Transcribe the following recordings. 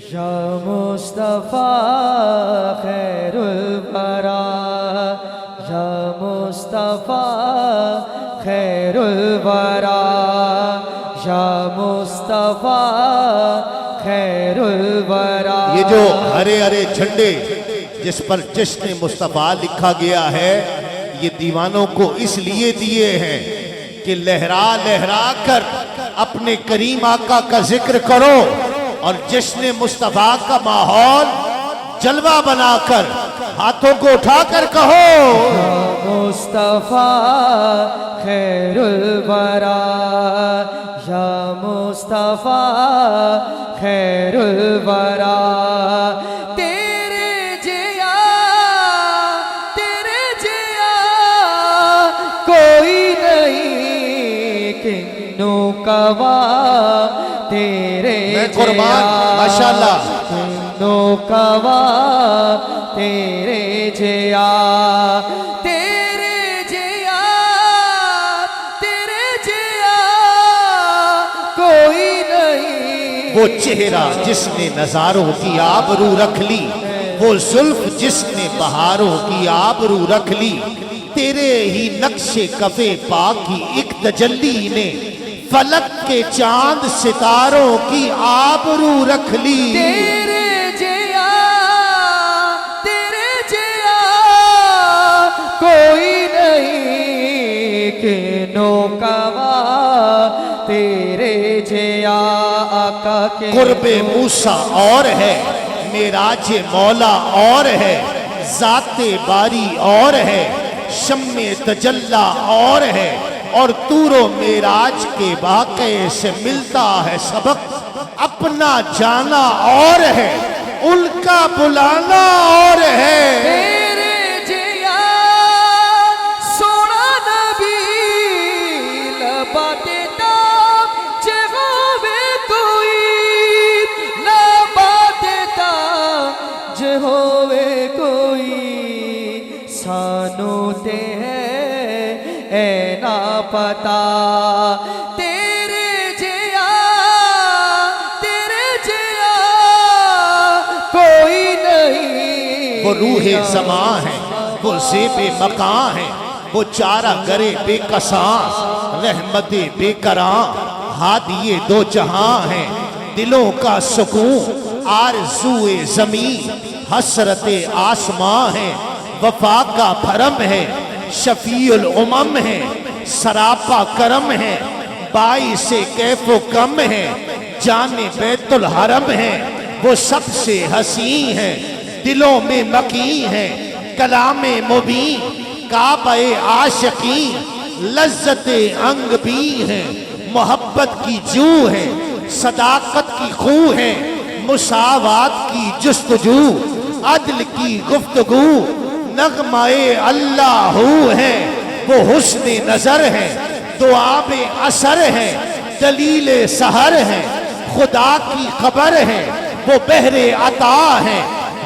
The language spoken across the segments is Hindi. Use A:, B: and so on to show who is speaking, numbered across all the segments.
A: या मुस्तफा खैरुल वरा, या मुस्तफा खैरुल वरा, या मुस्तफा खैरुल वरा।
B: ये जो हरे हरे झंडे जिस पर जश्न मुस्तफा लिखा गया है, ये दीवानों को इसलिए दिए हैं कि लहरा लहरा कर अपने करीम आका का जिक्र करो और जश्न मुस्तफा का माहौल जलवा बनाकर हाथों को उठाकर कहो,
A: या मुस्तफा खैरुल वरा, या मुस्तफा खैरुल वरा। तेरे जिया कोई नहीं किन्नू कवा, तेरे
B: मैं कुर्बान माशाल्लाह
A: किन्नू कवा तेरे जिया, तेरे जिया कोई नहीं।
B: वो चेहरा जिसने नजारों की आबरू रख ली, वो जुल्फ जिसने बहारों की आबरू रख ली, तेरे ही नक्शे कफे पा की एक तजल्ली ने फलक के चांद सितारों की आबरू रख ली।
A: तेरे जिया कोई नहीं कि नौकवा तेरे जिया। आका के
B: कुर्बे मूसा और है, मेराजे मौला और है, जाते बारी और है, शम्मे तजल्ला और है, और तूरो मेराज के वाक़े से मिलता है सबक। अपना जाना और है, उनका बुलाना और है।
A: तेरे जिया सोना नबी लबाते ताब जहोवे कोई, लबाते ताब जहोवे कोई। सानू ते है ए ना पता, तेरे जिया कोई नहीं।
B: वो रूहे ज़मा है, वो ज़ेबे मकां है, वो चारा गरे बेकसां, रहमते बेकरां, हादिये दो जहां है, दिलों का सुकून आरज़ूए ज़मीं, हसरते आसमां है, वफा का भरम है, शफीउल उमम है, सरापा करम है, बाइसे कैफो कम है, जाने बैतुल हरम है, वो सबसे हसी है, दिलों में मकी है, कलामे मुबीन, काबे आशिकी, लज्जते अंग भी है, मोहब्बत की जू है, सदाकत की खू है, मुसावात की जुस्तजू, अदल की गुफ्तगू, नगमाए अल्लाहू है, वो हुस्न नजर है, दुआबे असर है, दलीले सहर है, खुदा की खबर है, वो बहरे अता है,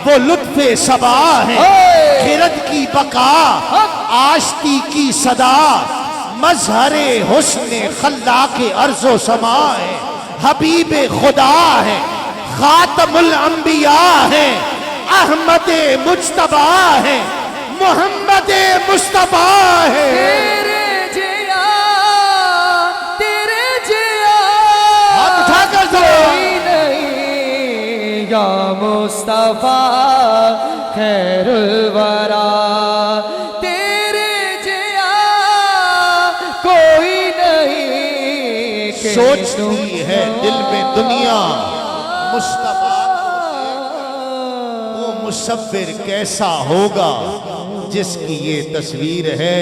B: वो लुत्फे सबा है, खिरद की बका, आश्ती की सदा, मजहरे हुस्न खल्ला के अर्जो समा है, हबीबे खुदा है, खातमुल अंबिया है, अहमदे मुज्तबा है, मोहम्मदे मुस्तफा है।
A: तेरे जिया
B: हाथ उठाकर
A: कोई नहीं, या मुस्तफा खैरुल वरा। तेरे जिया कोई नहीं कि
B: सोचती है दिल में दुनिया, मुस्तफा वो मुसव्विर कैसा होगा जिसकी ये तस्वीर है।